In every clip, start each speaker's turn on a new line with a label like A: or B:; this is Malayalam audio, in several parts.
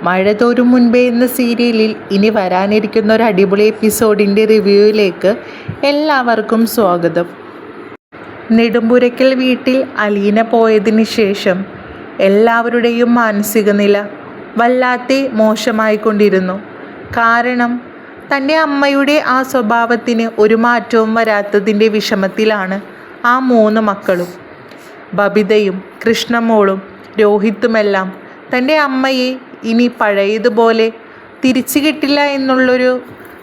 A: മഴ തോരും മുൻപേ എന്ന സീരിയലിൽ ഇനി വരാനിരിക്കുന്ന ഒരു അടിപൊളി എപ്പിസോഡിൻ്റെ റിവ്യൂയിലേക്ക് എല്ലാവർക്കും സ്വാഗതം. നെടുമ്പുരയ്ക്കൽ വീട്ടിൽ അലീന പോയതിന് ശേഷം എല്ലാവരുടെയും മാനസിക നില വല്ലാതെ മോശമായിക്കൊണ്ടിരുന്നു. കാരണം തൻ്റെ അമ്മയുടെ ആ സ്വഭാവത്തിന് ഒരു മാറ്റവും വരാത്തതിൻ്റെ വിഷമത്തിലാണ് ആ 3 മക്കളും. ബബിതയും കൃഷ്ണമോളും രോഹിത്തുമെല്ലാം തൻ്റെ അമ്മയെ ഇനി പഴയതുപോലെ തിരിച്ചു കിട്ടില്ല എന്നുള്ളൊരു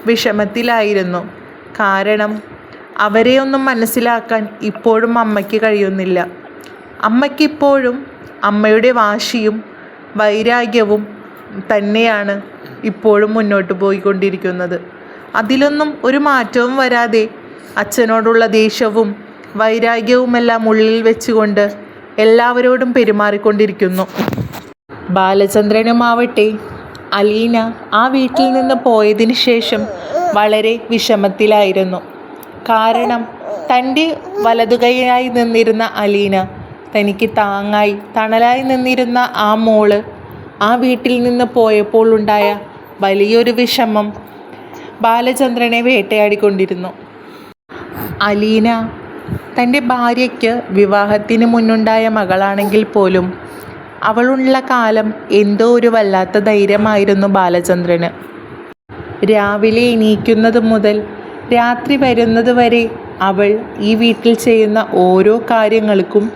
A: വിഷമത്തിലായിരുന്നു. കാരണം അവരെ ഒന്നും മനസ്സിലാക്കാൻ ഇപ്പോഴും അമ്മയ്ക്ക് കഴിയുന്നില്ല. അമ്മയ്ക്കിപ്പോഴും അമ്മയുടെ വാശിയും വൈരാഗ്യവും തന്നെയാണ് ഇപ്പോഴും മുന്നോട്ട് പോയിക്കൊണ്ടിരിക്കുന്നത്. അതിലൊന്നും ഒരു മാറ്റവും വരാതെ അച്ഛനോടുള്ള ദേഷ്യവും വൈരാഗ്യവുമെല്ലാം ഉള്ളിൽ വെച്ചുകൊണ്ട് എല്ലാവരോടും പെരുമാറിക്കൊണ്ടിരിക്കുന്നു. ബാലചന്ദ്രനുമാവട്ടെ അലീന ആ വീട്ടിൽ നിന്ന് പോയതിന് ശേഷം വളരെ വിഷമത്തിലായിരുന്നു. കാരണം തൻ്റെ വലതുകൈയായി നിന്നിരുന്ന അലീന, തനിക്ക് താങ്ങായി തണലായി നിന്നിരുന്ന ആ മോള് ആ വീട്ടിൽ നിന്ന് പോയപ്പോൾ ഉണ്ടായ വലിയൊരു വിഷമം ബാലചന്ദ്രനെ വേട്ടയാടിക്കൊണ്ടിരുന്നു. അലീന തൻ്റെ ഭാര്യയ്ക്ക് വിവാഹത്തിന് മുന്നുണ്ടായ മകളാണെങ്കിൽ പോലും അവളുള്ള കാലം എന്തോ ഒരു വല്ലാത്ത ധൈര്യമായിരുന്നു ബാലചന്ദ്രന്. രാവിലെ എണീക്കുന്നത് മുതൽ രാത്രി വരുന്നത് വരെ അവൾ ഈ വീട്ടിൽ ചെയ്യുന്ന ഓരോ കാര്യങ്ങൾക്കും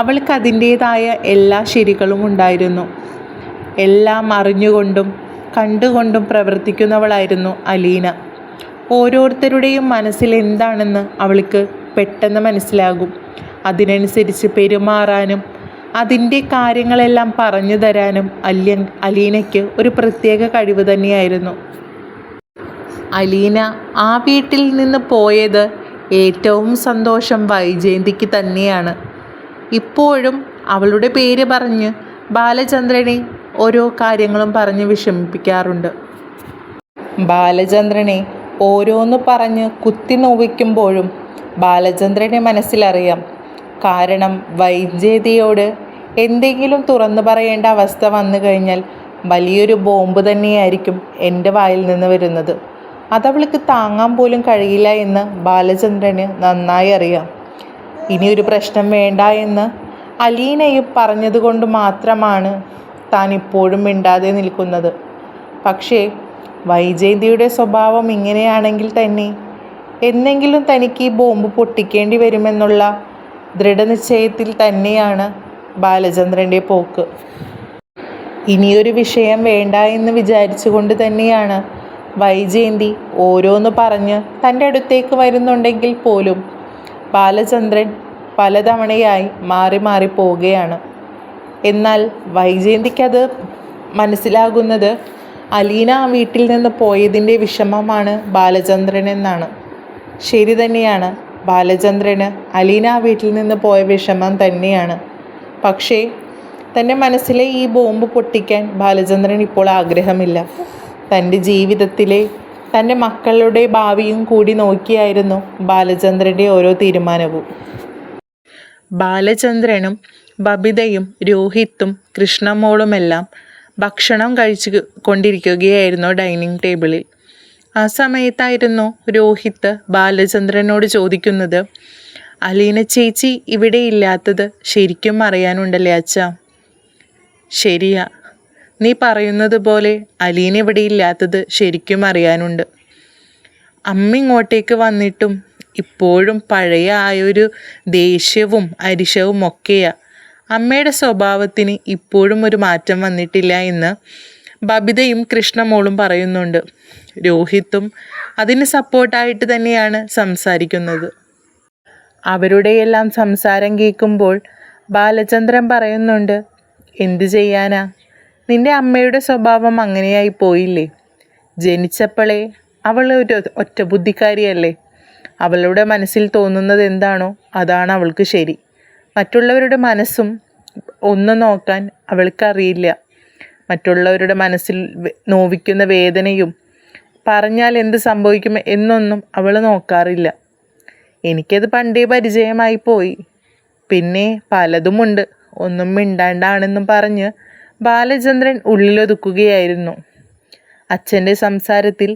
A: അവൾക്ക് അതിൻ്റേതായ എല്ലാ ശരികളും ഉണ്ടായിരുന്നു. എല്ലാം അറിഞ്ഞുകൊണ്ടും കണ്ടുകൊണ്ടും പ്രവർത്തിക്കുന്നവളായിരുന്നു അലീന. ഓരോരുത്തരുടെയും മനസ്സിൽ എന്താണെന്ന് അവൾക്ക് പെട്ടെന്ന് മനസ്സിലാകും. അതിനനുസരിച്ച് പെരുമാറാനും അതിൻ്റെ കാര്യങ്ങളെല്ലാം പറഞ്ഞു തരാനും അലീനയ്ക്ക് ഒരു പ്രത്യേക കഴിവ് തന്നെയായിരുന്നു. അലീന ആ വീട്ടിൽ നിന്ന് പോയത് ഏറ്റവും സന്തോഷം വൈജയന്തിക്ക് തന്നെയാണ്. ഇപ്പോഴും അവളുടെ പേര് പറഞ്ഞ് ബാലചന്ദ്രനെ ഓരോ കാര്യങ്ങളും പറഞ്ഞ് വിഷമിപ്പിക്കാറുണ്ട്. ബാലചന്ദ്രനെ ഓരോന്ന് പറഞ്ഞ് കുത്തി നോവിക്കുമ്പോഴും ബാലചന്ദ്രനെ മനസ്സിലറിയാം. കാരണം വൈജയന്തിയോട് എന്തെങ്കിലും തുറന്നു പറയേണ്ട അവസ്ഥ വന്നു കഴിഞ്ഞാൽ വലിയൊരു ബോംബ് തന്നെയായിരിക്കും എൻ്റെ വായിൽ നിന്ന് വരുന്നത്. അതവൾക്ക് താങ്ങാൻ പോലും കഴിയില്ല എന്ന് ബാലചന്ദ്രന് നന്നായി അറിയാം. ഇനിയൊരു പ്രശ്നം വേണ്ട എന്ന് അലീനയും പറഞ്ഞതുകൊണ്ട് മാത്രമാണ് താൻ ഇപ്പോഴും മിണ്ടാതെ നിൽക്കുന്നത്. പക്ഷേ വൈജയന്തിയുടെ സ്വഭാവം ഇങ്ങനെയാണെങ്കിൽ തന്നെ എന്നെങ്കിലും തനിക്ക് ഈ ബോംബ് പൊട്ടിക്കേണ്ടി വരുമെന്നുള്ള ദൃഢനിശ്ചയത്തിൽ തന്നെയാണ് ബാലചന്ദ്രൻ്റെ പോക്ക്. ഇനിയൊരു വിഷയം വേണ്ട എന്ന് വിചാരിച്ചുകൊണ്ട് തന്നെയാണ് വൈജയന്തി ഓരോന്ന് പറഞ്ഞ് തൻ്റെ അടുത്തേക്ക് വരുന്നുണ്ടെങ്കിൽ പോലും ബാലചന്ദ്രൻ പലതവണയായി മാറി മാറി പോവുകയാണ്. എന്നാൽ വൈജയന്തിക്കത് മനസ്സിലാകുന്നത് അലീന ആ വീട്ടിൽ നിന്ന് പോയതിൻ്റെ വിഷമമാണ് ബാലചന്ദ്രൻ എന്നാണ്. ശരി തന്നെയാണ്, ബാലചന്ദ്രന് അലീന ആ വീട്ടിൽ നിന്ന് പോയ വിഷമം തന്നെയാണ്. പക്ഷേ തൻ്റെ മനസ്സിലെ ഈ ബോംബ് പൊട്ടിക്കാൻ ബാലചന്ദ്രൻ ഇപ്പോൾ ആഗ്രഹമില്ല. തൻ്റെ ജീവിതത്തിലെ തൻ്റെ മക്കളുടെ ഭാവിയും കൂടി നോക്കിയായിരുന്നു ബാലചന്ദ്രൻ്റെ ഓരോ തീരുമാനവും. ബാലചന്ദ്രനും ബബിതയും രോഹിത്തും കൃഷ്ണമോളുമെല്ലാം ഭക്ഷണം കഴിച്ചു കൊണ്ടിരിക്കുകയായിരുന്നു ഡൈനിങ് ടേബിളിൽ. ആ സമയത്തായിരുന്നു രോഹിത്ത് ബാലചന്ദ്രനോട് ചോദിക്കുന്നത്, അലീന ചേച്ചി ഇവിടെ ഇല്ലാത്തത് ശരിക്കും അറിയാനുണ്ടല്ലേ അച്ഛാ? ശരിയാ, നീ പറയുന്നത് പോലെ അലീന ഇവിടെ ഇല്ലാത്തത് ശരിക്കും അറിയാനുണ്ട്. അമ്മ ഇങ്ങോട്ടേക്ക് വന്നിട്ടും ഇപ്പോഴും പഴയ ആയൊരു ദേഷ്യവും അരിശവും ഒക്കെയാ. അമ്മയുടെ സ്വഭാവത്തിന് ഇപ്പോഴും ഒരു മാറ്റം വന്നിട്ടില്ല എന്ന് ബബിതയും കൃഷ്ണമോളും പറയുന്നുണ്ട്. രോഹിത്തും അതിന് സപ്പോർട്ടായിട്ട് തന്നെയാണ് സംസാരിക്കുന്നത്. അവരുടെയെല്ലാം സംസാരം കേൾക്കുമ്പോൾ ബാലചന്ദ്രൻ പറയുന്നുണ്ട്, എന്തു ചെയ്യാനാ, നിൻ്റെ അമ്മയുടെ സ്വഭാവം അങ്ങനെയായി പോയില്ലേ. ജനിച്ചപ്പോഴേ അവൾ ഒരു ഒറ്റബുദ്ധിക്കാരിയല്ലേ. അവളുടെ മനസ്സിൽ തോന്നുന്നത് എന്താണോ അതാണ് അവൾക്ക് ശരി. മറ്റുള്ളവരുടെ മനസ്സും ഒന്ന് നോക്കാൻ അവൾക്കറിയില്ല. മറ്റുള്ളവരുടെ മനസ്സിൽ നോവിക്കുന്ന വേദനയും പറഞ്ഞാൽ എന്ത് സംഭവിക്കും എന്നൊന്നും അവൾ നോക്കാറില്ല. എനിക്കത് പണ്ടേ പരിചയമായി പോയി. പിന്നെ പലതുമുണ്ട്, ഒന്നും മിണ്ടാണ്ടാണെന്നും പറഞ്ഞ് ബാലചന്ദ്രൻ ഉള്ളിലൊതുക്കുകയായിരുന്നു. അച്ഛൻ്റെ സംസാരത്തിൽ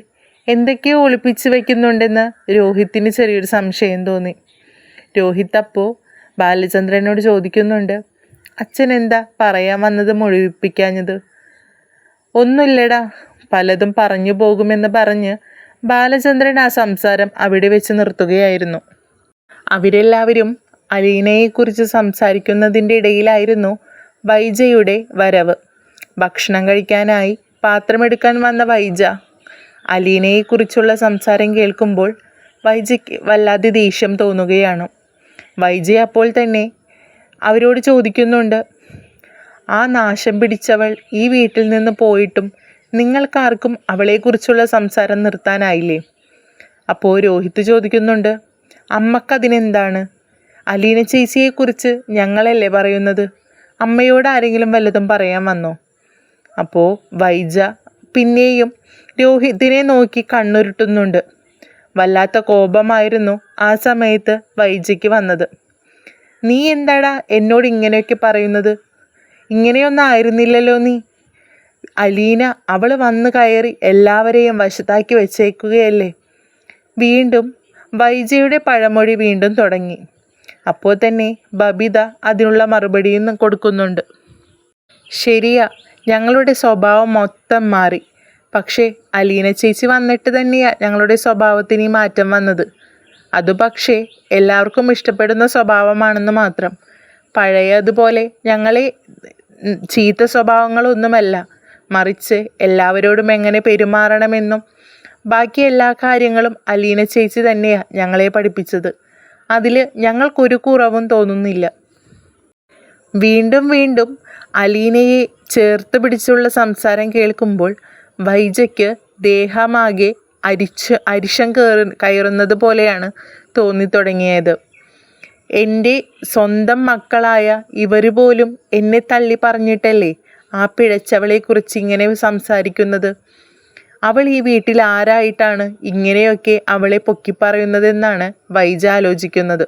A: എന്തൊക്കെയോ ഒളിപ്പിച്ചു വയ്ക്കുന്നുണ്ടെന്ന് രോഹിത്തിന് ചെറിയൊരു സംശയം തോന്നി. രോഹിത് അപ്പോൾ ബാലചന്ദ്രനോട് ചോദിക്കുന്നുണ്ട്, അച്ഛൻ എന്താ പറയാൻ വന്നത് മുഴുവിപ്പിക്കാഞ്ഞത്? ഒന്നുമില്ലടാ, പലതും പറഞ്ഞു പോകുമെന്ന് പറഞ്ഞ് ബാലചന്ദ്രൻ ആ സംസാരം അവിടെ വെച്ച് നിർത്തുകയായിരുന്നു. അവരെല്ലാവരും അലീനയെക്കുറിച്ച് സംസാരിക്കുന്നതിൻ്റെ ഇടയിലായിരുന്നു വൈജയുടെ വരവ്. ഭക്ഷണം കഴിക്കാനായി പാത്രമെടുക്കാൻ വന്ന വൈജ അലീനയെക്കുറിച്ചുള്ള സംസാരം കേൾക്കുമ്പോൾ വൈജയ്ക്ക് വല്ലാതെ ദേഷ്യം തോന്നുകയാണ്. വൈജ അപ്പോൾ തന്നെ അവരോട് ചോദിക്കുന്നുണ്ട്, ആ നാശം പിടിച്ചവൾ ഈ വീട്ടിൽ നിന്ന് പോയിട്ടും നിങ്ങൾക്കാർക്കും അവളെക്കുറിച്ചുള്ള സംസാരം നിർത്താനായില്ലേ? അപ്പോൾ രോഹിത് ചോദിക്കുന്നുണ്ട്, അമ്മക്കതിനെന്താണ്? അലീന ചേച്ചിയെക്കുറിച്ച് ഞങ്ങളല്ലേ പറയുന്നത്, അമ്മയോട് ആരെങ്കിലും വല്ലതും പറയാൻ വന്നോ? അപ്പോൾ വൈജ പിന്നെയും രോഹിത്തിനെ നോക്കി കണ്ണുരുട്ടുന്നുണ്ട്. വല്ലാത്ത കോപമായിരുന്നു ആ സമയത്ത് വൈജയ്ക്ക് വന്നത്. നീ എന്താടാ എന്നോട് ഇങ്ങനെയൊക്കെ പറയുന്നത്? ഇങ്ങനെയൊന്നും ആയിരുന്നില്ലല്ലോ നീ. അലീന അവൾ വന്ന് കയറി എല്ലാവരെയും വശത്താക്കി വെച്ചേക്കുകയല്ലേ. വീണ്ടും വൈജയുടെ പഴമൊഴി വീണ്ടും തുടങ്ങി. അപ്പോൾ തന്നെ ബബിത അതിനുള്ള മറുപടിയും കൊടുക്കുന്നുണ്ട്. ശരിയാ, ഞങ്ങളുടെ സ്വഭാവം മൊത്തം മാറി. പക്ഷേ അലീന ചേച്ചി വന്നിട്ട് തന്നെയാണ് ഞങ്ങളുടെ സ്വഭാവത്തിന് മാറ്റം വന്നത്. അത് പക്ഷേ എല്ലാവർക്കും ഇഷ്ടപ്പെടുന്ന സ്വഭാവമാണെന്ന് മാത്രം. പഴയതുപോലെ ഞങ്ങളെ ചീത്ത സ്വഭാവങ്ങളൊന്നുമല്ല, മറിച്ച് എല്ലാവരോടും എങ്ങനെ പെരുമാറണമെന്നും ബാക്കി എല്ലാ കാര്യങ്ങളും അലീന ചേച്ചി തന്നെയാണ് ഞങ്ങളെ പഠിപ്പിച്ചത്. അതിൽ ഞങ്ങൾക്കൊരു കുറവും തോന്നുന്നില്ല. വീണ്ടും വീണ്ടും അലീനയെ ചേർത്ത് പിടിച്ചുള്ള സംസാരം കേൾക്കുമ്പോൾ വൈജയ്ക്ക് ദേഹമാകെ അരിശം കയറുന്നത് പോലെയാണ് തോന്നിത്തുടങ്ങിയത്. എൻ്റെ സ്വന്തം മക്കളായ ഇവർ പോലും എന്നെ തള്ളി പറഞ്ഞിട്ടല്ലേ ആ പിഴച്ചവളെക്കുറിച്ച് ഇങ്ങനെ സംസാരിക്കുന്നത്? അവൾ ഈ വീട്ടിൽ ആരായിട്ടാണ് ഇങ്ങനെയൊക്കെ അവളെ പൊക്കിപ്പറയുന്നതെന്നാണ് വൈജ ആലോചിക്കുന്നത്.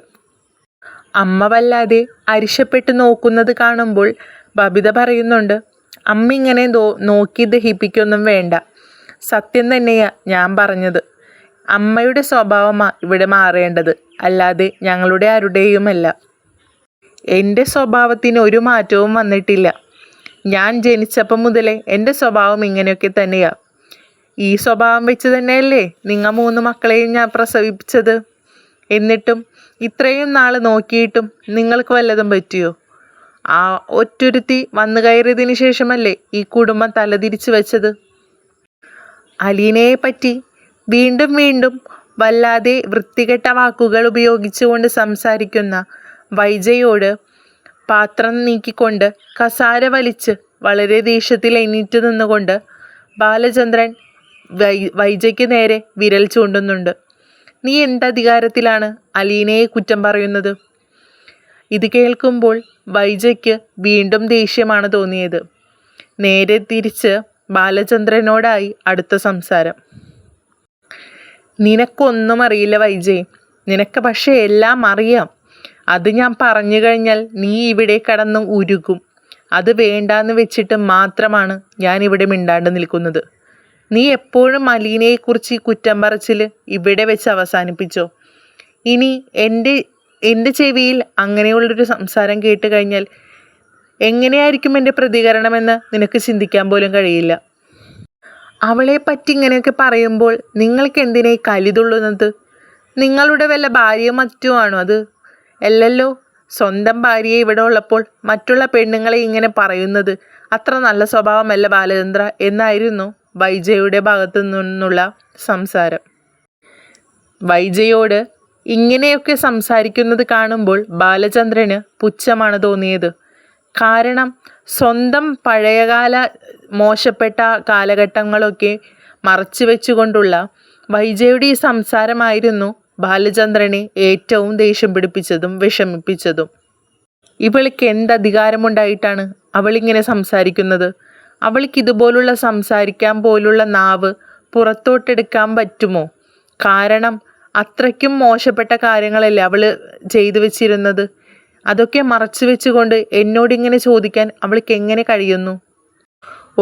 A: അമ്മ വല്ലാതെ അരിശപ്പെട്ട് നോക്കുന്നത് കാണുമ്പോൾ ബബിത പറയുന്നുണ്ട്, അമ്മ ഇങ്ങനെ നോക്കി ദഹിപ്പിക്കൊന്നും വേണ്ട. സത്യം തന്നെയാ ഞാൻ പറഞ്ഞത്. അമ്മയുടെ സ്വഭാവമാണ് ഇവിടെ മാറേണ്ടത്, അല്ലാതെ ഞങ്ങളുടെ ആരുടെയുമല്ല. എൻ്റെ സ്വഭാവത്തിന് ഒരു മാറ്റവും വന്നിട്ടില്ല. ഞാൻ ജനിച്ചപ്പം മുതലേ എൻ്റെ സ്വഭാവം ഇങ്ങനെയൊക്കെ തന്നെയാണ്. ഈ സ്വഭാവം വെച്ച് തന്നെയല്ലേ നിങ്ങൾ 3 മക്കളെയും ഞാൻ പ്രസവിപ്പിച്ചത്. എന്നിട്ടും ഇത്രയും നാൾ നോക്കിയിട്ടും നിങ്ങൾക്ക് വല്ലതും പറ്റിയോ? ആ ഒറ്റൊരുത്തി വന്നു കയറിയതിന് ശേഷമല്ലേ ഈ കുടുംബം തലതിരിച്ച് വെച്ചത്. അലീനയെ പറ്റി വീണ്ടും വീണ്ടും വല്ലാതെ വൃത്തികെട്ട വാക്കുകൾ ഉപയോഗിച്ചുകൊണ്ട് സംസാരിക്കുന്ന വൈജയോട് പാത്രം നീക്കിക്കൊണ്ട് കസാര വലിച്ച് വളരെ ദേഷ്യത്തിൽ എണീറ്റ് നിന്നുകൊണ്ട് ബാലചന്ദ്രൻ വൈജയ്ക്ക് നേരെ വിരൽ ചൂണ്ടുന്നുണ്ട്. നീ എന്തധികാരത്തിലാണ് അലീനയെ കുറ്റം പറയുന്നത്? ഇത് കേൾക്കുമ്പോൾ വൈജയ്ക്ക് വീണ്ടും ദേഷ്യമാണ് തോന്നിയത്. നേരെ തിരിച്ച് ബാലചന്ദ്രനോടായി അടുത്ത സംസാരം. നിനക്കൊന്നും അറിയില്ല വൈജയ്, നിനക്ക് പക്ഷേ എല്ലാം അറിയാം. അത് ഞാൻ പറഞ്ഞു കഴിഞ്ഞാൽ നീ ഇവിടെ കടന്ന് ഉരുകും. അത് വേണ്ടാന്ന് വെച്ചിട്ട് മാത്രമാണ് ഞാൻ ഇവിടെ മിണ്ടാണ്ട് നിൽക്കുന്നത്. നീ എപ്പോഴും അലീനയെക്കുറിച്ച് ഈ കുറ്റം പറച്ചിൽ ഇവിടെ വെച്ച് അവസാനിപ്പിച്ചോ. ഇനി എൻ്റെ ചെവിയിൽ അങ്ങനെയുള്ളൊരു സംസാരം കേട്ട് കഴിഞ്ഞാൽ എങ്ങനെയായിരിക്കും എൻ്റെ പ്രതികരണമെന്ന് നിനക്ക് ചിന്തിക്കാൻ പോലും കഴിയില്ല. അവളെ പറ്റി ഇങ്ങനെയൊക്കെ പറയുമ്പോൾ നിങ്ങൾക്ക് എന്തിനാ ഈ കലി തുള്ളുന്നത്? നിങ്ങളുടെ വല്ല ഭാര്യയും മറ്റുമാണോ അത്? അല്ലല്ലോ. സ്വന്തം ഭാര്യയെ ഇവിടെ ഉള്ളപ്പോൾ മറ്റുള്ള പെണ്ണുങ്ങളെ ഇങ്ങനെ പറയുന്നത് അത്ര നല്ല സ്വഭാവമല്ല ബാലചന്ദ്ര എന്നായിരുന്നു വൈജയുടെ ഭാഗത്തു നിന്നുള്ള സംസാരം. വൈജയോട് ഇങ്ങനെയൊക്കെ സംസാരിക്കുന്നത് കാണുമ്പോൾ ബാലചന്ദ്രന് പുച്ഛമാണ് തോന്നിയത്. കാരണം സ്വന്തം പഴയകാല മോശപ്പെട്ട കാലഘട്ടങ്ങളൊക്കെ മറച്ചു വെച്ചുകൊണ്ടുള്ള വൈജയുടെ ഈ സംസാരമായിരുന്നു ബാലചന്ദ്രനെ ഏറ്റവും ദേഷ്യം പിടിപ്പിച്ചതും വിഷമിപ്പിച്ചതും. ഇവൾക്ക് എന്തധികാരമുണ്ടായിട്ടാണ് അവളിങ്ങനെ സംസാരിക്കുന്നത്? അവൾക്ക് ഇതുപോലുള്ള സംസാരിക്കാൻ പോലുള്ള നാവ് പുറത്തോട്ടെടുക്കാൻ പറ്റുമോ? കാരണം അത്രയ്ക്കും മോശപ്പെട്ട കാര്യങ്ങളല്ലേ അവൾ ചെയ്തു വെച്ചിരുന്നത്. അതൊക്കെ മറച്ചു വെച്ചുകൊണ്ട് എന്നോടിങ്ങനെ ചോദിക്കാൻ അവൾക്ക് എങ്ങനെ കഴിയുന്നു?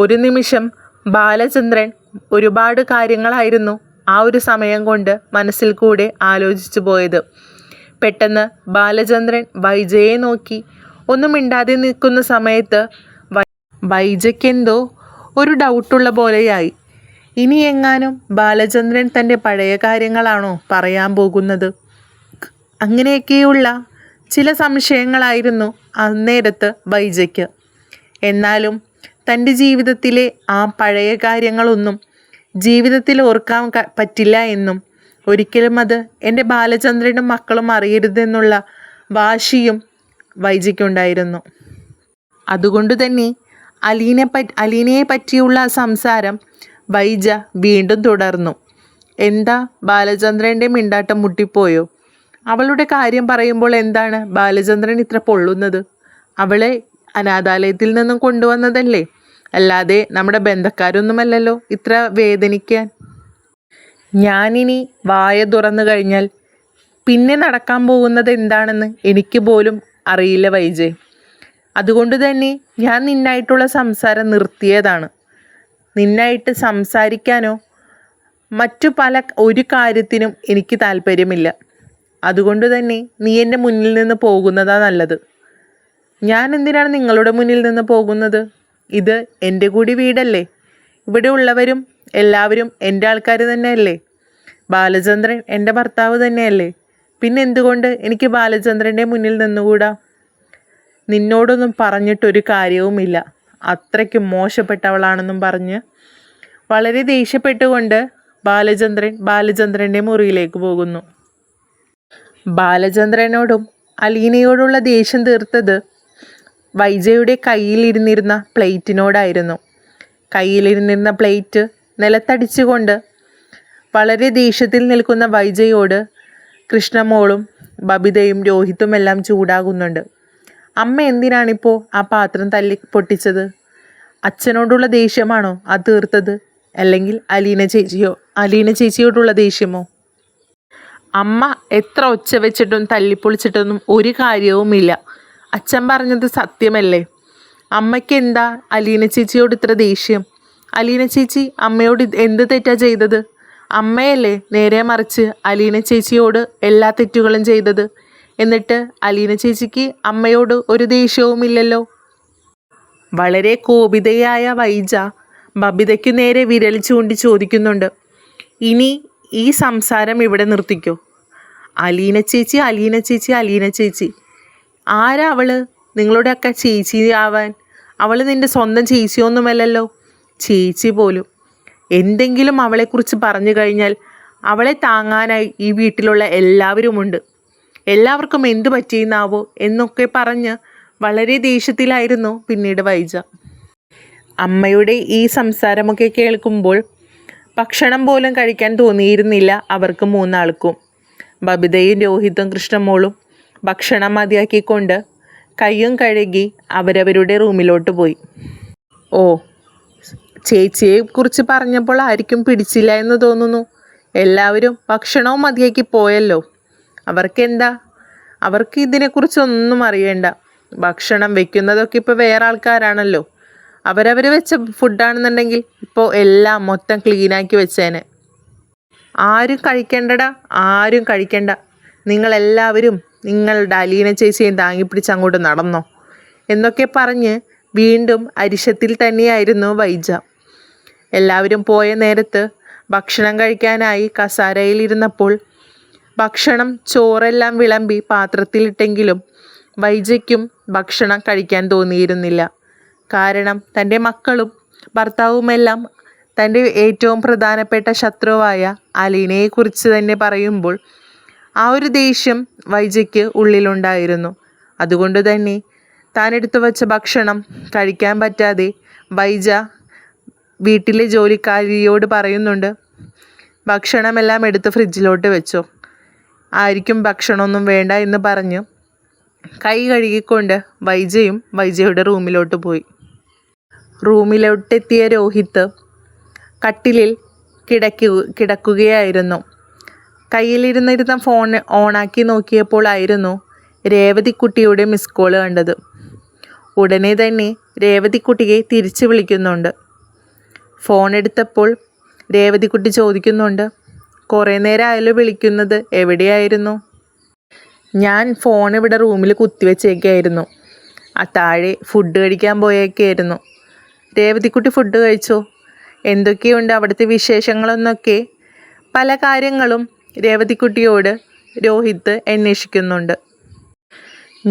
A: ഒരു നിമിഷം ബാലചന്ദ്രൻ ഒരുപാട് കാര്യങ്ങളായിരുന്നു ആ ഒരു സമയം കൊണ്ട് മനസ്സിൽ കൂടെ ആലോചിച്ചു പോയത്. പെട്ടെന്ന് ബാലചന്ദ്രൻ വൈജയെ നോക്കി ഒന്നും മിണ്ടാതെ നിൽക്കുന്ന സമയത്ത് വൈജയ്ക്കെന്തോ ഒരു ഡൗട്ടുള്ള പോലെയായി. ഇനി എങ്ങാനും ബാലചന്ദ്രൻ തൻ്റെ പഴയ കാര്യങ്ങളാണോ പറയാൻ പോകുന്നത്? അങ്ങനെയൊക്കെയുള്ള ചില സംശയങ്ങളായിരുന്നു അന്നേരത്ത് വൈജയ്ക്ക്. എന്നാലും തൻ്റെ ജീവിതത്തിലെ ആ പഴയ കാര്യങ്ങളൊന്നും ജീവിതത്തിൽ ഓർക്കാൻ പറ്റില്ല എന്നും ഒരിക്കലും അത് എൻ്റെ ബാലചന്ദ്രനും മക്കളും അറിയരുതെന്നുള്ള വാശിയും വൈജയ്ക്കുണ്ടായിരുന്നു. അതുകൊണ്ട് തന്നെ അലീനയെ പറ്റിയുള്ള സംസാരം വൈജ വീണ്ടും തുടർന്നു. എന്താ ബാലചന്ദ്രൻ്റെ മിണ്ടാട്ടം മുട്ടിപ്പോയോ? അവളുടെ കാര്യം പറയുമ്പോൾ എന്താണ് ബാലചന്ദ്രൻ ഇത്ര പൊള്ളുന്നത്? അവളെ അനാഥാലയത്തിൽ നിന്നും കൊണ്ടുവന്നതല്ലേ, അല്ലാതെ നമ്മുടെ ബന്ധക്കാരൊന്നുമല്ലല്ലോ ഇത്ര വേദനിക്കാൻ. ഞാനിനി വായ തുറന്നു കഴിഞ്ഞാൽ പിന്നെ നടക്കാൻ പോകുന്നത് എന്താണെന്ന് എനിക്ക് പോലും അറിയില്ല വൈജയ്. അതുകൊണ്ട് തന്നെ ഞാൻ നിന്നായിട്ടുള്ള സംസാരം നിർത്തിയതാണ്. നിന്നായിട്ട് സംസാരിക്കാനോ മറ്റു ഒരു കാര്യത്തിനും എനിക്ക് താല്പര്യമില്ല. അതുകൊണ്ട് തന്നെ നീ എൻ്റെ മുന്നിൽ നിന്ന് പോകുന്നതാണ് നല്ലത്. ഞാൻ എന്തിനാണ് നിങ്ങളുടെ മുന്നിൽ നിന്ന് പോകുന്നത്? ഇത് എൻ്റെ കൂടി വീടല്ലേ. ഇവിടെ ഉള്ളവരും എല്ലാവരും എൻ്റെ ആൾക്കാർ തന്നെയല്ലേ. ബാലചന്ദ്രൻ എൻ്റെ ഭർത്താവ് തന്നെയല്ലേ. പിന്നെ എന്തുകൊണ്ട് എനിക്ക് ബാലചന്ദ്രൻ്റെ മുന്നിൽ നിന്നുകൂടാ? നിന്നോടൊന്നും പറഞ്ഞിട്ടൊരു കാര്യവുമില്ല, അത്രയ്ക്ക് മോശപ്പെട്ടവളാണെന്നും പറഞ്ഞ് വളരെ ദേഷ്യപ്പെട്ടുകൊണ്ട് ബാലചന്ദ്രൻ്റെ മുറിയിലേക്ക് പോകുന്നു. ബാലചന്ദ്രനോടും അലീനയോടുള്ള ദേഷ്യം തീർത്തത് വൈജയുടെ കയ്യിലിരുന്നിരുന്ന പ്ലേറ്റിനോടായിരുന്നു. കയ്യിലിരുന്നിരുന്ന പ്ലേറ്റ് നിലത്തടിച്ചുകൊണ്ട് വളരെ ദേഷ്യത്തിൽ നിൽക്കുന്ന വൈജയോട് കൃഷ്ണമോളും ബബിതയും രോഹിത്തുമെല്ലാം ചൂടാകുന്നുണ്ട്. അമ്മ എന്തിനാണിപ്പോൾ ആ പാത്രം തല്ലി പൊട്ടിച്ചത്? അച്ഛനോടുള്ള ദേഷ്യമാണോ അത് തീർത്തത്? അല്ലെങ്കിൽ അലീന ചേച്ചിയോടുള്ള ദേഷ്യമോ? അമ്മ എത്ര ഒച്ച വെച്ചിട്ടും തല്ലിപ്പൊളിച്ചിട്ടൊന്നും ഒരു കാര്യവുമില്ല. അച്ഛൻ പറഞ്ഞത് സത്യമല്ലേ. അമ്മയ്ക്ക് എന്താ അലീന ചേച്ചിയോട് ഇത്ര ദേഷ്യം? അലീന ചേച്ചി അമ്മയോട് എന്ത് തെറ്റാ ചെയ്തത്? അമ്മയല്ലേ നേരെ മറിച്ച് അലീന ചേച്ചിയോട് എല്ലാ തെറ്റുകളും ചെയ്തത്. എന്നിട്ട് അലീന ചേച്ചിക്ക് അമ്മയോട് ഒരു ദേഷ്യവുമില്ലല്ലോ. വളരെ കോപിതയായ വൈജ ബബിതയ്ക്ക് നേരെ വിരൽ ചൂണ്ടി ചോദിക്കുന്നുണ്ട്, ഇനി ഈ സംസാരം ഇവിടെ നിർത്തിക്കോ. അലീന ചേച്ചി അലീന ചേച്ചി അലീന ചേച്ചി ആരാ അവള്? നിങ്ങളുടെയൊക്കെ ചേച്ചി ആവാൻ. അവൾ നിൻ്റെ സ്വന്തം ചേച്ചിയൊന്നുമല്ലല്ലോ. ചേച്ചി പോലും എന്തെങ്കിലും അവളെക്കുറിച്ച് പറഞ്ഞു കഴിഞ്ഞാൽ അവളെ താങ്ങാനായി ഈ വീട്ടിലുള്ള എല്ലാവരുമുണ്ട്. എല്ലാവർക്കും എന്തു പറ്റിയെന്നാവോ എന്നൊക്കെ പറഞ്ഞ് വളരെ ദേഷ്യത്തിലായിരുന്നു പിന്നീട് വൈജ. അമ്മയുടെ ഈ സംസാരമൊക്കെ കേൾക്കുമ്പോൾ ഭക്ഷണം പോലും കഴിക്കാൻ തോന്നിയിരുന്നില്ല അവർക്ക് മൂന്നാൾക്കും. ബബിതയും രോഹിത്തും കൃഷ്ണമോളും ഭക്ഷണം മതിയാക്കിക്കൊണ്ട് കയ്യും കഴുകി അവരവരുടെ റൂമിലോട്ട് പോയി. ഓ, ചേച്ചിയെ കുറിച്ച് പറഞ്ഞപ്പോൾ ആർക്കും പിടിച്ചില്ല എന്ന് തോന്നുന്നു. എല്ലാവരും ഭക്ഷണവും മതിയാക്കി പോയല്ലോ. അവർക്കെന്താ? അവർക്ക് ഇതിനെക്കുറിച്ചൊന്നും അറിയേണ്ട. ഭക്ഷണം വെക്കുന്നതൊക്കെ ഇപ്പോൾ വേറെ ആൾക്കാരാണല്ലോ. അവരവർ വെച്ച ഫുഡാണെന്നുണ്ടെങ്കിൽ ഇപ്പോൾ എല്ലാം മൊത്തം ക്ലീനാക്കി വെച്ചേനെ. ആരും കഴിക്കണ്ടടാ, ആരും കഴിക്കണ്ട. നിങ്ങളെല്ലാവരും നിങ്ങളുടെ അലീന ചേച്ചിയെ താങ്ങിപ്പിടിച്ച് അങ്ങോട്ട് നടന്നോ എന്നൊക്കെ പറഞ്ഞ് വീണ്ടും അരിശത്തിൽ തന്നെയായിരുന്നു വൈജ. എല്ലാവരും പോയ നേരത്ത് ഭക്ഷണം കഴിക്കാനായി കസാരയിലിരുന്നപ്പോൾ ഭക്ഷണം ചോറെല്ലാം വിളമ്പി പാത്രത്തിലിട്ടെങ്കിലും വൈജയ്ക്കും ഭക്ഷണം കഴിക്കാൻ തോന്നിയിരുന്നില്ല. കാരണം തൻ്റെ മക്കളും ഭർത്താവുമെല്ലാം തൻ്റെ ഏറ്റവും പ്രധാനപ്പെട്ട ശത്രുവായ അലീനയെക്കുറിച്ച് തന്നെ പറയുമ്പോൾ ആ ഒരു ദേഷ്യം വൈജയ്ക്ക് ഉള്ളിലുണ്ടായിരുന്നു. അതുകൊണ്ട് തന്നെ താൻ എടുത്തു വച്ച ഭക്ഷണം കഴിക്കാൻ പറ്റാതെ വൈജ വീട്ടിലെ ജോലിക്കാരിയോട് പറയുന്നുണ്ട്, ഭക്ഷണമെല്ലാം എടുത്ത് ഫ്രിഡ്ജിലോട്ട് വെച്ചോ, ആർക്കും ഭക്ഷണമൊന്നും വേണ്ട എന്ന് പറഞ്ഞു കൈ കഴുകിക്കൊണ്ട് വൈജയും വൈജയുടെ റൂമിലോട്ട് പോയി. റൂമിലോട്ടെത്തിയ രോഹിത്ത് കട്ടിലിൽ കിടക്കുകയായിരുന്നു. കയ്യിലിരുന്നിരുന്ന ഫോൺ ഓണാക്കി നോക്കിയപ്പോൾ ആയിരുന്നു രേവതിക്കുട്ടിയുടെ മിസ് കോൾ കണ്ടത്. ഉടനെ തന്നെ രേവതിക്കുട്ടിയെ തിരിച്ചു വിളിക്കുന്നുണ്ട്. ഫോൺ എടുത്തപ്പോൾ രേവതിക്കുട്ടി ചോദിക്കുന്നുണ്ട്, കുറേ നേരമായാലും വിളിക്കുന്നത്, എവിടെയായിരുന്നു? ഞാൻ ഫോൺ ഇവിടെ റൂമിൽ കുത്തിവെച്ചേക്കായിരുന്നു. താഴെ ഫുഡ് കഴിക്കാൻ പോയേക്കായിരുന്നു. രേവതിക്കുട്ടി ഫുഡ് കഴിച്ചോ? എന്തൊക്കെയുണ്ട് അവിടുത്തെ വിശേഷങ്ങളെന്നൊക്കെ പല കാര്യങ്ങളും രേവതിക്കുട്ടിയോട് രോഹിത്ത് അന്വേഷിക്കുന്നുണ്ട്.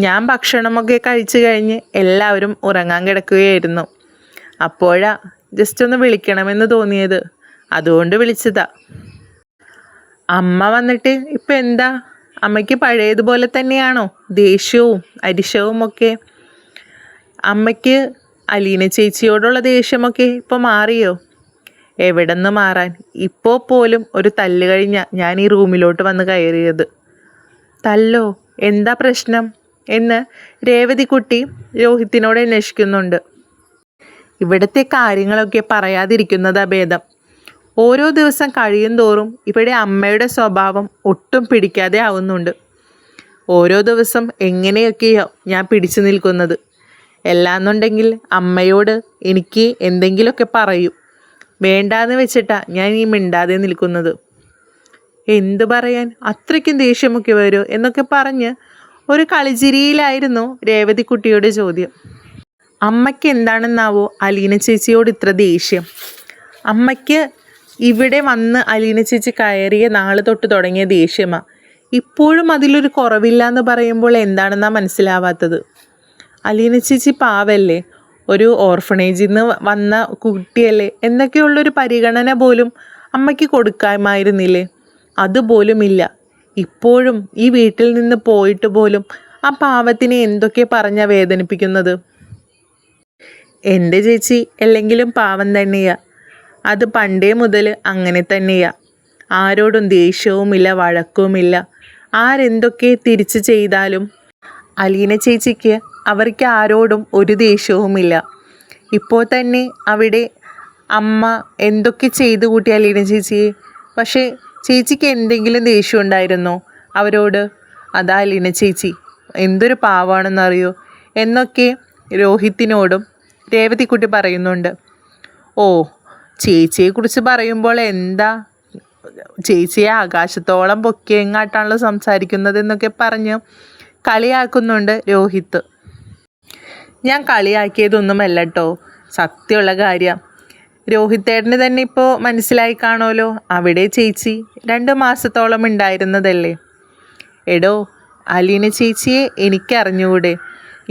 A: ഞാൻ ഭക്ഷണമൊക്കെ കഴിച്ചു കഴിഞ്ഞ് എല്ലാവരും ഉറങ്ങാൻ കിടക്കുകയായിരുന്നു. അപ്പോഴാ ജസ്റ്റ് ഒന്ന് വിളിക്കണമെന്ന് തോന്നിയത്, അതുകൊണ്ട് വിളിച്ചതാ. അമ്മ വന്നിട്ട് ഇപ്പം എന്താ? അമ്മയ്ക്ക് പഴയതുപോലെ തന്നെയാണോ ദേഷ്യവും അരിശവും ഒക്കെ? അമ്മയ്ക്ക് അലീന ചേച്ചിയോടുള്ള ദേഷ്യമൊക്കെ ഇപ്പോൾ മാറിയോ? എവിടെ നിന്ന് മാറാൻ, ഇപ്പോൾ പോലും ഒരു തല്ല് കഴിഞ്ഞ ഞാൻ ഈ റൂമിലോട്ട് വന്ന് കയറിയത്. തല്ലോ? എന്താ പ്രശ്നം എന്ന് രേവതിക്കുട്ടി രോഹിത്തിനോട് അന്വേഷിക്കുന്നുണ്ട്. ഇവിടുത്തെ കാര്യങ്ങളൊക്കെ പറയാതിരിക്കുന്നതാ ഭേദം. ഓരോ ദിവസം കഴിയും തോറും ഇവിടെ അമ്മയുടെ സ്വഭാവം ഒട്ടും പിടിക്കാതെ ആവുന്നുണ്ട്. ഓരോ ദിവസം എങ്ങനെയൊക്കെയോ ഞാൻ പിടിച്ചു നിൽക്കുന്നത്. എല്ലാന്നുണ്ടെങ്കിൽ അമ്മയോട് എനിക്ക് എന്തെങ്കിലുമൊക്കെ പറയും. വേണ്ടാന്ന് വെച്ചിട്ടാ ഞാൻ ഈ മിണ്ടാതെ നിൽക്കുന്നത്. എന്തു പറയാൻ, അത്രയ്ക്കും ദേഷ്യമൊക്കെ വരുമോ എന്നൊക്കെ പറഞ്ഞ് ഒരു കളിച്ചിരിയിലായിരുന്നു രേവതിക്കുട്ടിയുടെ ചോദ്യം. അമ്മയ്ക്ക് എന്താണെന്നാവോ അലീന ചേച്ചിയോട് ഇത്ര ദേഷ്യം? അമ്മയ്ക്ക് ഇവിടെ വന്ന് അലീന ചേച്ചി കയറിയ നാൾ തൊട്ട് തുടങ്ങിയ ദേഷ്യമാണ്. ഇപ്പോഴും അതിലൊരു കുറവില്ല എന്ന് പറയുമ്പോൾ എന്താണെന്നാ മനസ്സിലാവാത്തത്? അലീന ചേച്ചി പാവല്ലേ, ഒരു ഓർഫണേജിൽ നിന്ന് വന്ന കുട്ടിയല്ലേ എന്നൊക്കെയുള്ളൊരു പരിഗണന പോലും അമ്മയ്ക്ക് കൊടുക്കാമായിരുന്നില്ലേ? അതുപോലുമില്ല. ഇപ്പോഴും ഈ വീട്ടിൽ നിന്ന് പോയിട്ട് പോലും ആ പാവത്തിനെ എന്തൊക്കെ പറഞ്ഞാൽ വേദനിപ്പിക്കുന്നത്. എൻ്റെ ചേച്ചി അല്ലെങ്കിലും പാവം തന്നെയാ. അത് പണ്ടേ മുതൽ അങ്ങനെ തന്നെയാ. ആരോടും ദേഷ്യവുമില്ല, വഴക്കുമില്ല. ആരെന്തൊക്കെ തിരിച്ച് ചെയ്താലും അലീന ചേച്ചിക്ക് അവർക്ക് ആരോടും ഒരു ദേഷ്യവുമില്ല. ഇപ്പോൾ തന്നെ അവിടെ അമ്മ എന്തൊക്കെ ചെയ്തു കൂട്ടി അലീന ചേച്ചിയെ. പക്ഷേ ചേച്ചിക്ക് എന്തെങ്കിലും ദേഷ്യം ഉണ്ടായിരുന്നോ അവരോട്? അതാ അലീന ചേച്ചി എന്തൊരു പാവാണെന്നറിയോ എന്നൊക്കെ രോഹിത്തിനോടും രേവതിക്കുട്ടി പറയുന്നുണ്ട്. ഓ, ചേച്ചിയെക്കുറിച്ച് പറയുമ്പോൾ എന്താ, ചേച്ചിയെ ആകാശത്തോളം പൊക്കിയെങ്ങാട്ടാണല്ലോ സംസാരിക്കുന്നത് എന്നൊക്കെ പറഞ്ഞ് കളിയാക്കുന്നുണ്ട് രോഹിത്ത്. ഞാൻ കളിയാക്കിയതൊന്നുമല്ല കേട്ടോ, സത്യമുള്ള കാര്യം. രോഹിത്തേട്ടന് തന്നെ ഇപ്പോൾ മനസ്സിലായി കാണുമല്ലോ, അവിടെ ചേച്ചി 2 മാസത്തോളം ഉണ്ടായിരുന്നതല്ലേ. എടോ, അലീന ചേച്ചിയെ എനിക്കറിഞ്ഞുകൂടെ?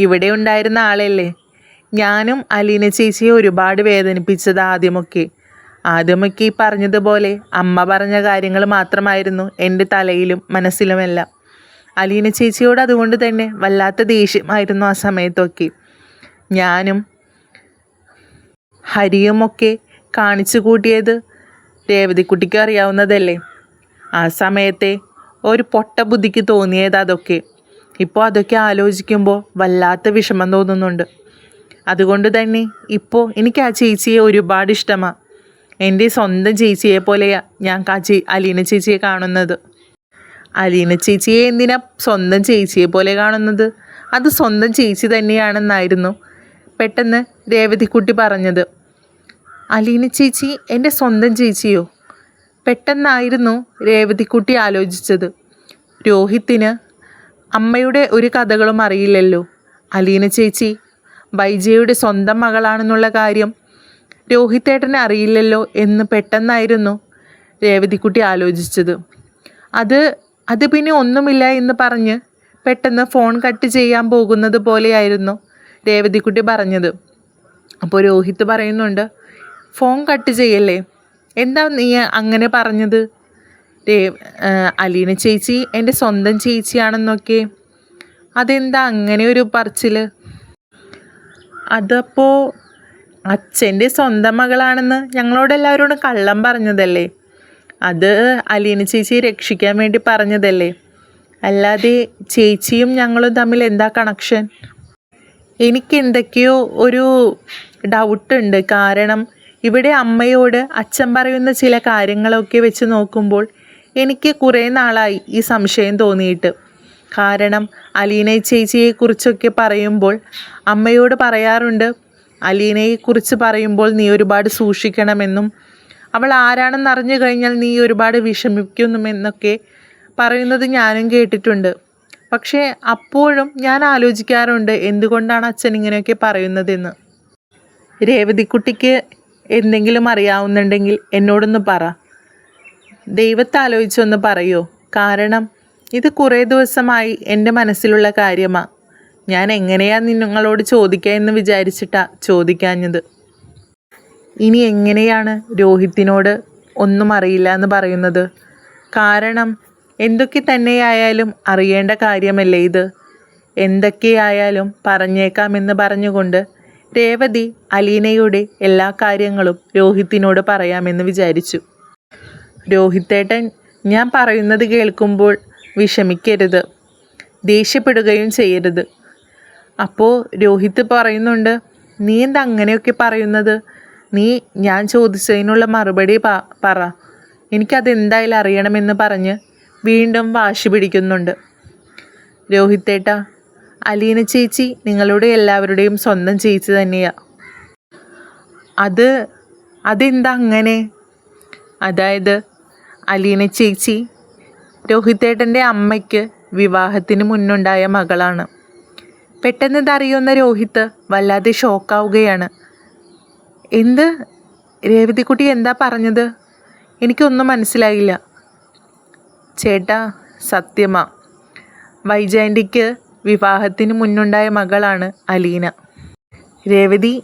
A: ഇവിടെ ഉണ്ടായിരുന്ന ആളല്ലേ. ഞാനും അലീന ചേച്ചിയെ ഒരുപാട് വേദനിപ്പിച്ചത് ആദ്യമൊക്കെ ഈ പറഞ്ഞതുപോലെ അമ്മ പറഞ്ഞ കാര്യങ്ങൾ മാത്രമായിരുന്നു എൻ്റെ തലയിലും മനസ്സിലുമെല്ലാം. അലീന ചേച്ചിയോട് അതുകൊണ്ട് തന്നെ വല്ലാത്ത ദേഷ്യമായിരുന്നു ആ സമയത്തൊക്കെ. ഞാനും ഹരിയുമൊക്കെ കാണിച്ചു കൂട്ടിയത് രേവതിക്കുട്ടിക്ക് അറിയാവുന്നതല്ലേ. ആ സമയത്തെ ഒരു പൊട്ട ബുദ്ധിക്ക് തോന്നിയത് അതൊക്കെ. ഇപ്പോൾ അതൊക്കെ ആലോചിക്കുമ്പോൾ വല്ലാത്ത വിഷമം തോന്നുന്നുണ്ട്. അതുകൊണ്ട് തന്നെ ഇപ്പോൾ എനിക്ക് ആ ചേച്ചിയെ ഒരുപാട് ഇഷ്ടമാണ്. എൻ്റെ സ്വന്തം ചേച്ചിയെ പോലെയാണ് ഞാൻ അലീന ചേച്ചിയെ കാണുന്നത്. അലീന ചേച്ചിയെ എന്തിനാ സ്വന്തം ചേച്ചിയെ പോലെ കാണുന്നത്? അത് സ്വന്തം ചേച്ചി തന്നെയാണെന്നായിരുന്നു പെട്ടെന്ന് രേവതിക്കുട്ടി പറഞ്ഞത്. അലീന ചേച്ചി എൻ്റെ സ്വന്തം ചേച്ചിയോ? പെട്ടെന്നായിരുന്നു രേവതിക്കുട്ടി ആലോചിച്ചത്. രോഹിത്തിന് അമ്മയുടെ ഒരു കഥകളും അറിയില്ലല്ലോ. അലീന ചേച്ചി വൈജയുടെ സ്വന്തം മകളാണെന്നുള്ള കാര്യം രോഹിത്തേട്ടനെ അറിയില്ലല്ലോ എന്ന് പെട്ടെന്നായിരുന്നു രേവതിക്കുട്ടി ആലോചിച്ചത്. അത് പിന്നെ ഒന്നുമില്ല എന്ന് പറഞ്ഞ് പെട്ടെന്ന് ഫോൺ കട്ട് ചെയ്യാൻ പോകുന്നത് പോലെയായിരുന്നു രേവതിക്കുട്ടി പറഞ്ഞത്. അപ്പോൾ രോഹിത്ത് പറയുന്നുണ്ട്, ഫോൺ കട്ട് ചെയ്യല്ലേ, എന്താ നീ അങ്ങനെ പറഞ്ഞത്? അലീന ചേച്ചി എൻ്റെ സ്വന്തം ചേച്ചിയാണെന്നൊക്കെ. അതെന്താ അങ്ങനെ ഒരു പറച്ചിൽ? അതപ്പോൾ അച്ഛൻ്റെ സ്വന്തം മകളാണെന്ന് ഞങ്ങളോടെല്ലാവരോടും കള്ളം പറഞ്ഞതല്ലേ. അത് അലീന ചേച്ചിയെ രക്ഷിക്കാൻ വേണ്ടി പറഞ്ഞതല്ലേ. അല്ലാതെ ചേച്ചിയും ഞങ്ങളും തമ്മിൽ എന്താ കണക്ഷൻ? എനിക്ക് എന്തൊക്കെയോ ഒരു ഡൗട്ടുണ്ട്. കാരണം ഇവിടെ അമ്മയോട് അച്ഛൻ പറയുന്ന ചില കാര്യങ്ങളൊക്കെ വെച്ച് നോക്കുമ്പോൾ എനിക്ക് കുറേ നാളായി ഈ സംശയം തോന്നിയിട്ട്. കാരണം അലീന ചേച്ചിയെക്കുറിച്ചൊക്കെ പറയുമ്പോൾ അമ്മയോട് പറയാറുണ്ട്, അലീനയെക്കുറിച്ച് പറയുമ്പോൾ നീ ഒരുപാട് സൂക്ഷിക്കണമെന്നും അവൾ ആരാണെന്ന് അറിഞ്ഞു കഴിഞ്ഞാൽ നീ ഒരുപാട് വിഷമിക്കുമെന്നൊക്കെ പറയുന്നത് ഞാനും കേട്ടിട്ടുണ്ട്. പക്ഷേ അപ്പോഴും ഞാൻ ആലോചിക്കാറുണ്ട് എന്തുകൊണ്ടാണ് അച്ഛൻ ഇങ്ങനെയൊക്കെ പറയുന്നതെന്ന്. രേവതിക്കുട്ടിക്ക് എന്തെങ്കിലും അറിയാവുന്നുണ്ടെങ്കിൽ എന്നോടൊന്ന് പറ. ദൈവത്തെ ആലോചിച്ചൊന്ന് പറയോ? കാരണം ഇത് കുറേ ദിവസമായി എൻ്റെ മനസ്സിലുള്ള കാര്യമാണ്. ഞാൻ എങ്ങനെയാണ് നിങ്ങളോട് ചോദിക്കുക എന്ന് വിചാരിച്ചിട്ടാ ചോദിക്കാഞ്ഞത്. ഇനി എങ്ങനെയാണ് രോഹിത്തിനോട് ഒന്നും അറിയില്ല എന്ന് പറയുന്നത്? കാരണം എന്തൊക്കെ തന്നെയായാലും അറിയേണ്ട കാര്യമല്ലേ ഇത്. എന്തൊക്കെയായാലും പറഞ്ഞേക്കാമെന്ന് പറഞ്ഞുകൊണ്ട് രേവതി അലീനയുടെ എല്ലാ കാര്യങ്ങളും രോഹിത്തിനോട് പറയാമെന്ന് വിചാരിച്ചു. രോഹിത്തേട്ടൻ, ഞാൻ പറയുന്നത് കേൾക്കുമ്പോൾ വിഷമിക്കരുത്, ദേഷ്യപ്പെടുകയും ചെയ്യരുത്. അപ്പോൾ രോഹിത്ത് പറയുന്നുണ്ട്, നീ എന്താ അങ്ങനെയൊക്കെ പറയുന്നത്? നീ ഞാൻ ചോദിച്ചതിനുള്ള മറുപടി പറ, എനിക്കതെന്തായാലും അറിയണമെന്ന് പറഞ്ഞ് വീണ്ടും വാശി പിടിക്കുന്നുണ്ട്. രോഹിത്തേട്ട, അലീന ചേച്ചി നിങ്ങളുടെ എല്ലാവരുടെയും സ്വന്തം ചേച്ചി തന്നെയാണ്. അതെന്താ അങ്ങനെ? അതായത് അലീന ചേച്ചി രോഹിത്തേട്ടൻ്റെ അമ്മയ്ക്ക് വിവാഹത്തിന് മുന്നുണ്ടായ മകളാണ്. പെട്ടെന്ന് ഇതറിയുന്ന രോഹിത്ത് വല്ലാതെ ഷോക്കാവുകയാണ്. എന്ത്? രേവതിക്കുട്ടി എന്താ പറഞ്ഞത്? എനിക്കൊന്നും മനസ്സിലായില്ല. ചേട്ടാ, സത്യമാ, വൈജയന്തിക്ക് വിവാഹത്തിന് മുന്നുണ്ടായ മകളാണ് അലീന. രേവതി,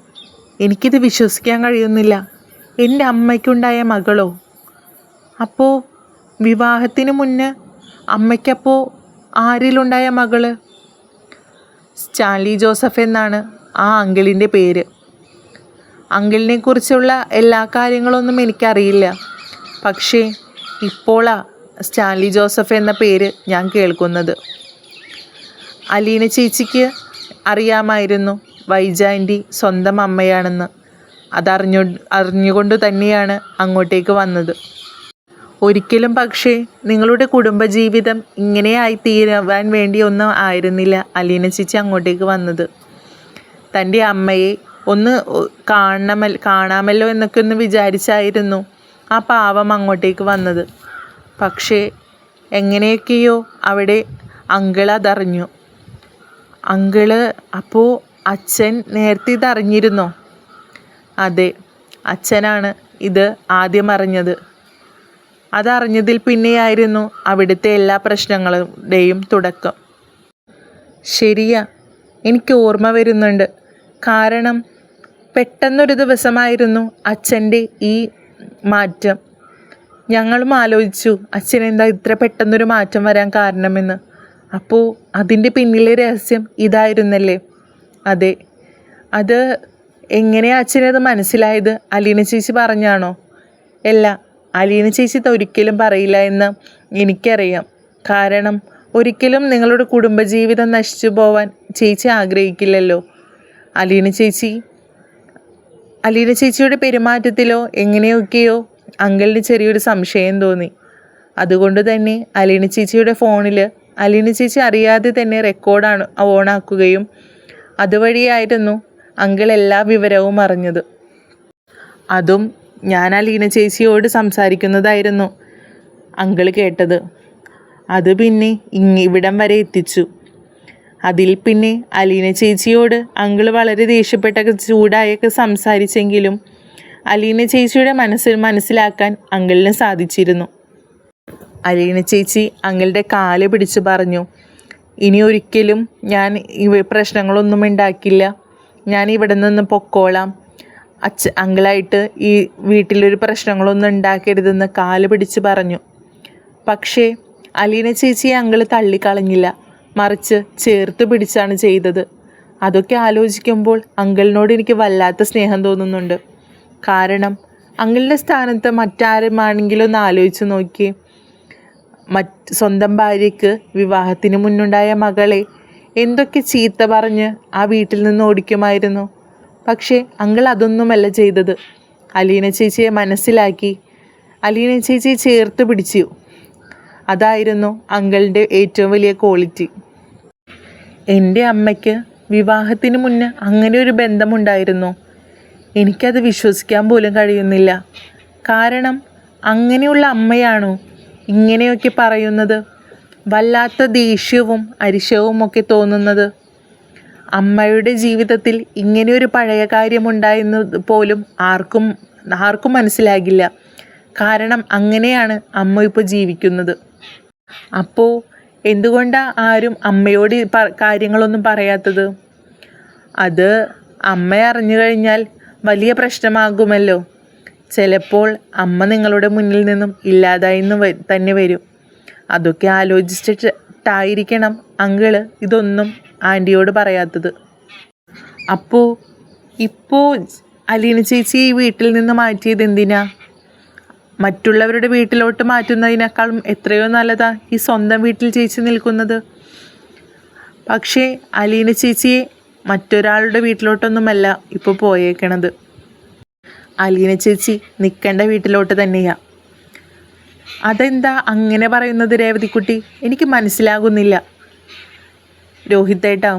A: എനിക്കിത് വിശ്വസിക്കാൻ കഴിയുന്നില്ല. എൻ്റെ അമ്മയ്ക്കുണ്ടായ മകളോ? അപ്പോൾ വിവാഹത്തിന് മുന്നേ അമ്മയ്ക്കപ്പോൾ ആരിലുണ്ടായ മകള്? സ്റ്റാൻലി ജോസഫ് എന്നാണ് ആ അങ്കിളിൻ്റെ പേര്. അങ്കിളിനെ കുറിച്ചുള്ള എല്ലാ കാര്യങ്ങളൊന്നും എനിക്കറിയില്ല. പക്ഷേ ഇപ്പോഴാണ് സ്റ്റാൻലി ജോസഫ് എന്ന പേര് ഞാൻ കേൾക്കുന്നത്. അലീന ചേച്ചിക്ക് അറിയാമായിരുന്നു വൈജാൻറ്റി സ്വന്തം അമ്മയാണെന്ന്. അറിഞ്ഞുകൊണ്ട് തന്നെയാണ് അങ്ങോട്ടേക്ക് വന്നത്. ഒരിക്കലും പക്ഷേ നിങ്ങളുടെ കുടുംബജീവിതം ഇങ്ങനെയായി തീരുവാൻ വേണ്ടിയൊന്നും ആയിരുന്നില്ല അലീന ചേച്ചി അങ്ങോട്ടേക്ക് വന്നത്. തൻ്റെ അമ്മയെ ഒന്ന് കാണാമല്ലോ എന്നൊക്കെ ഒന്ന് വിചാരിച്ചായിരുന്നു ആ പാവം അങ്ങോട്ടേക്ക് വന്നത്. പക്ഷേ എങ്ങനെയൊക്കെയോ അവിടെ അങ്കിൾ അതറിഞ്ഞു. അങ്കിള്, അപ്പോൾ അച്ഛൻ നേരത്തെ ഇതറിഞ്ഞിരുന്നോ? അതെ, അച്ഛനാണ് ഇത് ആദ്യം അറിഞ്ഞത്. അതറിഞ്ഞതിൽ പിന്നെയായിരുന്നു അവിടുത്തെ എല്ലാ പ്രശ്നങ്ങളുടെയും തുടക്കം. ശരിയാ, എനിക്ക് ഓർമ്മ വരുന്നുണ്ട്. കാരണം പെട്ടെന്നൊരു ദിവസമായിരുന്നു അച്ഛൻ്റെ ഈ മാറ്റം. ഞങ്ങളും ആലോചിച്ചു അച്ഛനെന്താ ഇത്ര പെട്ടെന്നൊരു മാറ്റം വരാൻ കാരണമെന്ന്. അപ്പോൾ അതിൻ്റെ പിന്നിലെ രഹസ്യം ഇതായിരുന്നല്ലേ? അതെ. അത് എങ്ങനെയാ അച്ഛനത് മനസ്സിലായത്? അലീന ചേച്ചി പറഞ്ഞാണോ? അല്ല, അലീന ചേച്ചി ഒരിക്കലും പറയില്ല എന്ന് എനിക്കറിയാം. കാരണം ഒരിക്കലും നിങ്ങളുടെ കുടുംബജീവിതം നശിച്ചു പോവാൻ ചേച്ചി ആഗ്രഹിക്കില്ലല്ലോ. അലീന ചേച്ചിയുടെ പെരുമാറ്റത്തിലോ എങ്ങനെയൊക്കെയോ അങ്കിളിന് ചെറിയൊരു സംശയം തോന്നി. അതുകൊണ്ട് തന്നെ അലീന ചേച്ചിയുടെ ഫോണിൽ അലീന ചേച്ചി അറിയാതെ തന്നെ റെക്കോർഡ് ഓണാക്കുകയും അതുവഴിയായിരുന്നു അങ്കിൾ എല്ലാ വിവരവും അറിഞ്ഞത്. അതും ഞാൻ അലീന ചേച്ചിയോട് സംസാരിക്കുന്നതായിരുന്നു അങ്കിൾ കേട്ടത്. അത് പിന്നെ ഇവിടം വരെ എത്തിച്ചു. അതിൽ പിന്നെ അലീന ചേച്ചിയോട് അങ്കിൾ വളരെ ദേഷ്യപ്പെട്ടൊക്കെ ചൂടായൊക്കെ സംസാരിച്ചെങ്കിലും അലീന ചേച്ചിയുടെ മനസ്സിലാക്കാൻ അങ്കിളിന് സാധിച്ചിരുന്നു. അലീന ചേച്ചി അങ്കിളുടെ കാല് പിടിച്ച് പറഞ്ഞു, ഇനി ഒരിക്കലും ഞാൻ പ്രശ്നങ്ങളൊന്നും ഉണ്ടാക്കില്ല, ഞാൻ ഇവിടെ നിന്ന് പൊക്കോളാം, അങ്കിളായിട്ട് ഈ വീട്ടിലൊരു പ്രശ്നങ്ങളൊന്നും ഉണ്ടാക്കരുതെന്ന് കാല് പിടിച്ച് പറഞ്ഞു. പക്ഷേ അലീന ചേച്ചിയെ അങ്കിൾ തള്ളിക്കളഞ്ഞില്ല, മറിച്ച് ചേർത്ത് പിടിച്ചാണ് ചെയ്തത്. അതൊക്കെ ആലോചിക്കുമ്പോൾ അങ്കിളിനോട് എനിക്ക് വല്ലാത്ത സ്നേഹം തോന്നുന്നുണ്ട്. കാരണം അങ്കിളിൻ്റെ സ്ഥാനത്ത് മറ്റാരുമാണെങ്കിലും ഒന്ന് ആലോചിച്ച് നോക്കിയേ. സ്വന്തം ഭാര്യയ്ക്ക് വിവാഹത്തിന് മുന്നുണ്ടായ മകളെ എന്തൊക്കെ ചീത്ത പറഞ്ഞ് ആ വീട്ടിൽ നിന്ന് ഓടിക്കുമായിരുന്നു. പക്ഷേ അങ്കിൾ അതൊന്നുമല്ല ചെയ്തത്. അലീന ചേച്ചിയെ മനസ്സിലാക്കി, അലീന ചേച്ചിയെ ചേർത്ത് പിടിച്ചു. അതായിരുന്നു അങ്കിളിൻ്റെ ഏറ്റവും വലിയ ക്വാളിറ്റി. എൻ്റെ അമ്മയ്ക്ക് വിവാഹത്തിന് മുന്നേ അങ്ങനെ ഒരു ബന്ധമുണ്ടായിരുന്നു എനിക്കത് വിശ്വസിക്കാൻ പോലും കഴിയുന്നില്ല. കാരണം അങ്ങനെയുള്ള അമ്മയാണോ ഇങ്ങനെയൊക്കെ പറയുന്നത്? വല്ലാത്ത ദേഷ്യവും അരിശവും ഒക്കെ തോന്നുന്നത്. അമ്മയുടെ ജീവിതത്തിൽ ഇങ്ങനെയൊരു പഴയ കാര്യമുണ്ടായെന്ന് പോലും ആർക്കും മനസ്സിലാകില്ല. കാരണം അങ്ങനെയാണ് അമ്മ ഇപ്പോൾ ജീവിക്കുന്നത്. അപ്പോൾ എന്തുകൊണ്ടാണ് ആരും അമ്മയോട് കാര്യങ്ങളൊന്നും പറയാത്തത്? അത് അമ്മ അറിഞ്ഞു കഴിഞ്ഞാൽ വലിയ പ്രശ്നമാകുമല്ലോ. ചിലപ്പോൾ അമ്മ നിങ്ങളുടെ മുന്നിൽ നിന്നും ഇല്ലാതായിന്ന് തന്നെ വരും. അതൊക്കെ ആലോചിച്ചിട്ടായിരിക്കണം അങ്കിള് ഇതൊന്നും ആൻറ്റിയോട് പറയാത്തത്. അപ്പോൾ അലീന ചേച്ചി ഈ വീട്ടിൽ നിന്ന് മാറ്റിയത് എന്തിനാ? മറ്റുള്ളവരുടെ വീട്ടിലോട്ട് മാറ്റുന്നതിനേക്കാളും എത്രയോ നല്ലതാ ഈ സ്വന്തം വീട്ടിൽ ചേച്ചി നിൽക്കുന്നത്. പക്ഷേ അലീന ചേച്ചിയെ മറ്റൊരാളുടെ വീട്ടിലോട്ടൊന്നുമല്ല ഇപ്പോൾ പോയേക്കണത്. അലീന ചേച്ചി നിൽക്കേണ്ട വീട്ടിലോട്ട് തന്നെയാ. അതെന്താ അങ്ങനെ പറയുന്നത് രേവതിക്കുട്ടി? എനിക്ക് മനസ്സിലാകുന്നില്ല. രോഹിത്തേട്ടാ,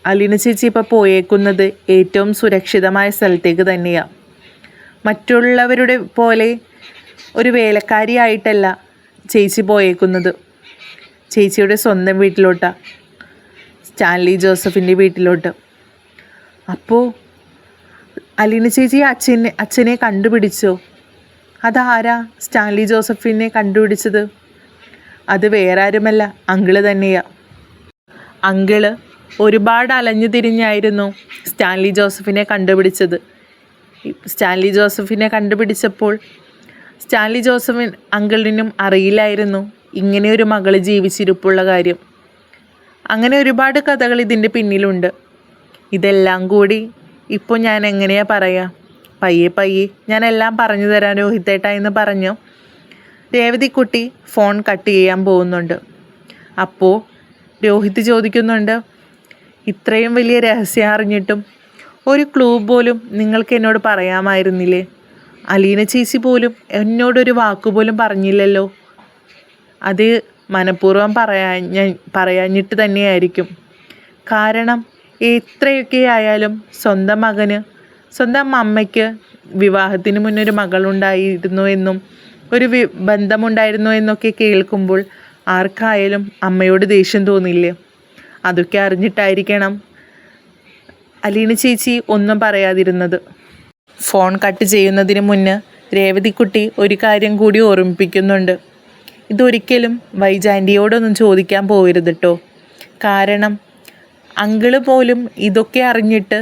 A: അലീന ചേച്ചി ഇപ്പോൾ പോയേക്കുന്നത് ഏറ്റവും സുരക്ഷിതമായ സ്ഥലത്തേക്ക് തന്നെയാണ്. മറ്റുള്ളവരുടെ പോലെ ഒരു വേലക്കാരിയായിട്ടല്ല ചേച്ചി പോയേക്കുന്നത്. ചേച്ചിയുടെ സ്വന്തം വീട്ടിലോട്ടാണ്, സ്റ്റാൻലി ജോസഫിൻ്റെ വീട്ടിലോട്ട്. അപ്പോൾ അലീന ചേച്ചി അച്ഛനെ കണ്ടുപിടിച്ചോ? അതാരാ സ്റ്റാൻലി ജോസഫിനെ കണ്ടുപിടിച്ചത്? അത് വേറെ ആരുമല്ല, അങ്കിള് തന്നെയാണ്. അങ്കിള് ഒരുപാട് അലഞ്ഞു തിരിഞ്ഞായിരുന്നു സ്റ്റാൻലി ജോസഫിനെ കണ്ടുപിടിച്ചത്. സ്റ്റാൻലി ജോസഫിനെ കണ്ടുപിടിച്ചപ്പോൾ സ്റ്റാൻലി ജോസഫിൻ അങ്കിളിനും അറിയില്ലായിരുന്നു ഇങ്ങനെയൊരു മകൾ ജീവിച്ചിരിപ്പുള്ള കാര്യം. അങ്ങനെ ഒരുപാട് കഥകൾ ഇതിൻ്റെ പിന്നിലുണ്ട്. ഇതെല്ലാം കൂടി ഇപ്പോൾ ഞാൻ എങ്ങനെയാണ് പറയുക? പയ്യെ ഞാൻ എല്ലാം പറഞ്ഞു തരാം രോഹിത്തേട്ടാ എന്ന് പറഞ്ഞു രേവതിക്കുട്ടി ഫോൺ കട്ട് ചെയ്യാൻ പോകുന്നുണ്ട്. അപ്പോൾ രോഹിത് ചോദിക്കുന്നുണ്ട്, ഇത്രയും വലിയ രഹസ്യം അറിഞ്ഞിട്ടും ഒരു ക്ലൂ പോലും നിങ്ങൾക്ക് എന്നോട് പറയാമായിരുന്നില്ലേ? അലീന ചേച്ചി പോലും എന്നോടൊരു വാക്കുപോലും പറഞ്ഞില്ലല്ലോ. അത് മനഃപൂർവ്വം പറയാഞ്ഞിട്ട് തന്നെയായിരിക്കും. കാരണം എത്രയൊക്കെ ആയാലും സ്വന്തം മകന്, സ്വന്തം അമ്മയ്ക്ക് വിവാഹത്തിന് മുന്നൊരു മകളുണ്ടായിരുന്നു എന്നും ഒരു ബന്ധമുണ്ടായിരുന്നു എന്നൊക്കെ കേൾക്കുമ്പോൾ ആർക്കായാലും അമ്മയോട് ദേഷ്യം തോന്നില്ലേ? അതൊക്കെ അറിഞ്ഞിട്ടായിരിക്കണം അലീന ചേച്ചി ഒന്നും പറയാതിരുന്നത്. ഫോൺ കട്ട് ചെയ്യുന്നതിന് മുന്നേ രേവതിക്കുട്ടി ഒരു കാര്യം കൂടി ഓർമ്മിപ്പിക്കുന്നുണ്ട്. ഇതൊരിക്കലും വൈജാൻറ്റിയോടൊന്നും ചോദിക്കാൻ പോകരുത് കേട്ടോ. കാരണം അങ്കിള് പോലും ഇതൊക്കെ അറിഞ്ഞിട്ട്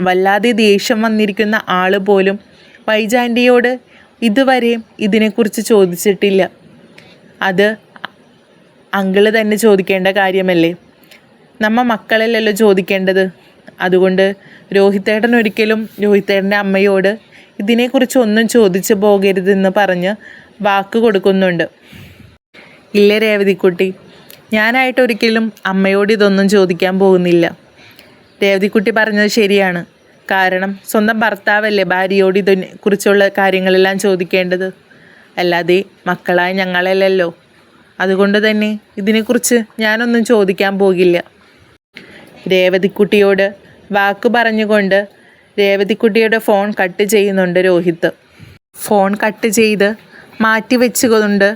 A: വല്ലാതെ ദേഷ്യം വന്നിരിക്കുന്ന ആൾ പോലും വൈജാൻറ്റിയോട് ഇതുവരെയും ഇതിനെക്കുറിച്ച് ചോദിച്ചിട്ടില്ല. അത് അങ്കിള് തന്നെ ചോദിക്കേണ്ട കാര്യമല്ലേ? നമ്മ മക്കളല്ലല്ലോ ചോദിക്കേണ്ടത്. അതുകൊണ്ട് രോഹിത്തേട്ടൻ ഒരിക്കലും രോഹിത്തേട്ടൻ്റെ അമ്മയോട് ഇതിനെക്കുറിച്ച് ഒന്നും ചോദിച്ചു പോകരുതെന്ന് പറഞ്ഞ് വാക്ക് കൊടുക്കുന്നുണ്ട്. ഇല്ല രേവതിക്കുട്ടി, ഞാനായിട്ട് ഒരിക്കലും അമ്മയോട് ഇതൊന്നും ചോദിക്കാൻ പോകുന്നില്ല. രേവതിക്കുട്ടി പറഞ്ഞത് ശരിയാണ്. കാരണം സ്വന്തം ഭർത്താവല്ലേ ഭാര്യയോട് ഇതിനെക്കുറിച്ചുള്ള കാര്യങ്ങളെല്ലാം ചോദിക്കേണ്ടത്, അല്ലാതെ മക്കളായ ഞങ്ങളല്ലല്ലോ. അതുകൊണ്ട് തന്നെ ഇതിനെക്കുറിച്ച് ഞാനൊന്നും ചോദിക്കാൻ പോകില്ല. രേവതിക്കുട്ടിയോട് വാക്ക് പറഞ്ഞുകൊണ്ട് രേവതിക്കുട്ടിയുടെ ഫോൺ കട്ട് ചെയ്യുന്നുണ്ട് രോഹിത്ത്. ഫോൺ കട്ട് ചെയ്ത് മാറ്റി വെച്ചുകൊണ്ട്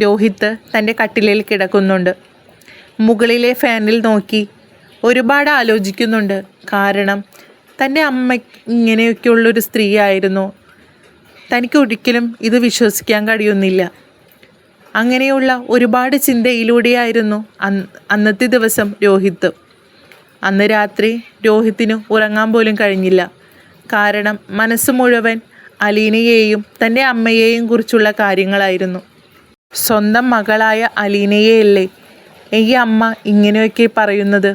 A: രോഹിത്ത് തൻ്റെ കട്ടിലിൽ കിടക്കുന്നുണ്ട്. മുകളിലെ ഫാനിൽ നോക്കി ഒരുപാട് ആലോചിക്കുന്നുണ്ട്. കാരണം തൻ്റെ അമ്മ ഇങ്ങനെയൊക്കെയുള്ളൊരു സ്ത്രീ ആയിരുന്നു. തനിക്ക് ഒരിക്കലും ഇത് വിശ്വസിക്കാൻ കഴിയുന്നില്ല. അങ്ങനെയുള്ള ഒരുപാട് ചിന്തയിലൂടെയായിരുന്നു അന്നത്തെ ദിവസം രോഹിത്ത്. അന്ന് രാത്രി രോഹിത്തിന് ഉറങ്ങാൻ പോലും കഴിഞ്ഞില്ല. കാരണം മനസ്സ് മുഴുവൻ അലീനയെയും തൻ്റെ അമ്മയെയും കുറിച്ചുള്ള കാര്യങ്ങളായിരുന്നു. സ്വന്തം മകളായ അലീനയെയല്ലേ ഈ അമ്മ ഇങ്ങനെയൊക്കെ പറയുന്നത്?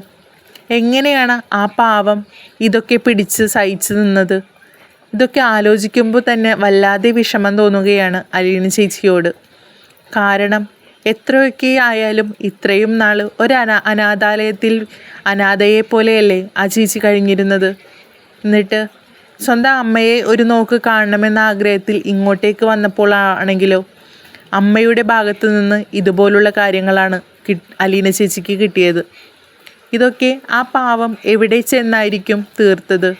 A: എങ്ങനെയാണ് ആ പാവം ഇതൊക്കെ പിടിച്ച് സഹിച്ചു നിന്നത്? ഇതൊക്കെ ആലോചിക്കുമ്പോൾ തന്നെ വല്ലാതെ വിഷമം തോന്നുകയാണ് അലീന ചേച്ചിയോട്. കാരണം എത്രയൊക്കെ ആയാലും ഇത്രയും നാൾ ഒരു അനാഥാലയത്തിൽ അനാഥയെ പോലെയല്ലേ ആ ചേച്ചി കഴിഞ്ഞിരുന്നത്. എന്നിട്ട് സ്വന്തം അമ്മയെ ഒരു നോക്ക് കാണണമെന്ന ആഗ്രഹത്തിൽ ഇങ്ങോട്ടേക്ക് വന്നപ്പോൾ ആണെങ്കിലോ അമ്മയുടെ ഭാഗത്തു നിന്ന് ഇതുപോലുള്ള കാര്യങ്ങളാണ് അലീന ചേച്ചിക്ക് കിട്ടിയത്. ഇതൊക്കെ ആ പാവം എവിടെ ചെന്നായിരിക്കും തീർത്തത്?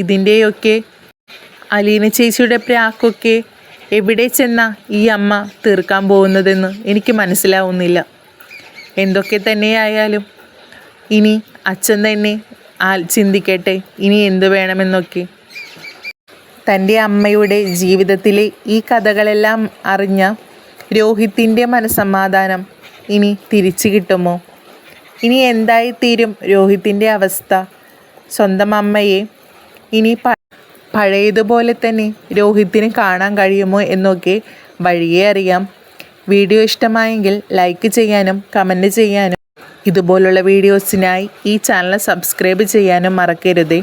A: ഇതിൻ്റെയൊക്കെ അലീന ചേച്ചിയുടെ പ്രാക്കൊക്കെ എവിടെ ചെന്നാ ഈ അമ്മ തീർക്കാൻ പോകുന്നതെന്ന് എനിക്ക് മനസ്സിലാവുന്നില്ല. എന്തൊക്കെ തന്നെയായാലും ഇനി അച്ഛൻ തന്നെ ചിന്തിക്കട്ടെ ഇനി എന്തു വേണമെന്നൊക്കെ. തൻ്റെ അമ്മയുടെ ജീവിതത്തിലെ ഈ കഥകളെല്ലാം അറിഞ്ഞ രോഹിത്തിൻ്റെ മനസ്സമാധാനം ഇനി തിരിച്ചു കിട്ടുമോ? ഇനി എന്തായിത്തീരും രോഹിത്തിൻ്റെ അവസ്ഥ? സ്വന്തം അമ്മയെ ഇനി പഴയതുപോലെ തന്നെ രോഹിത്തിന് കാണാൻ കഴിയുമോ എന്നൊക്കെ വഴിയേ അറിയാം. വീഡിയോ ഇഷ്ടമായെങ്കിൽ ലൈക്ക് ചെയ്യാനും കമൻറ്റ് ചെയ്യാനും ഇതുപോലുള്ള വീഡിയോസിനായി ഈ ചാനൽ സബ്സ്ക്രൈബ് ചെയ്യാനും മറക്കരുതേ.